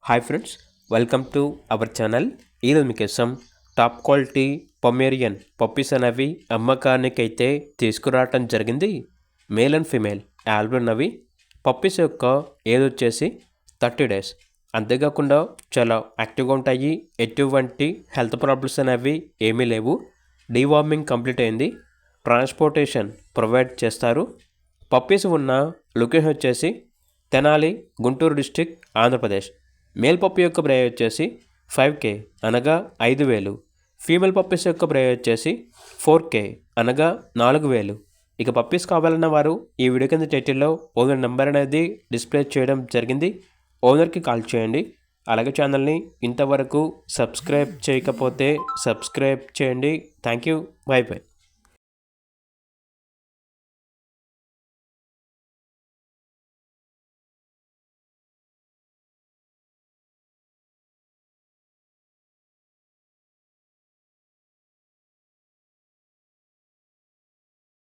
Hi friends, welcome to our channel. ఈరోజు మీకోసం top quality Pomeranian puppies అనేవి అమ్మకానికి అయితే తీసుకురావటం జరిగింది. మేల్ అండ్ ఫీమేల్ యాల్బీ ఉన్నవి. పప్పీస్ యొక్క ఏజ్ వచ్చేసి 30 days. అంతేకాకుండా చాలా యాక్టివ్గా ఉంటాయి. ఎటువంటి హెల్త్ ప్రాబ్లమ్స్ అనేవి ఏమీ లేవు. డీవార్మింగ్ కంప్లీట్ అయింది. ట్రాన్స్పోర్టేషన్ ప్రొవైడ్ చేస్తారు. పప్పీస్ ఉన్న లొకేషన్ వచ్చేసి Tenali, Guntur district, Andhra Pradesh. Male puppy యొక్క ప్రైస్ వచ్చేసి 5K అనగా 5,000. ఫీమేల్ పప్పీస్ యొక్క ప్రైస్ వచ్చేసి 4K అనగా 4,000. ఇక పప్పీస్ కావాలన్న వారు ఈ వీడియో కింద టైటిల్లో ఓనర్ నెంబర్ అనేది డిస్ప్లే చేయడం జరిగింది. ఓనర్కి కాల్ చేయండి. అలాగే ఛానల్ని ఇంతవరకు సబ్స్క్రైబ్ చేయకపోతే సబ్స్క్రైబ్ చేయండి. Thank you. By by.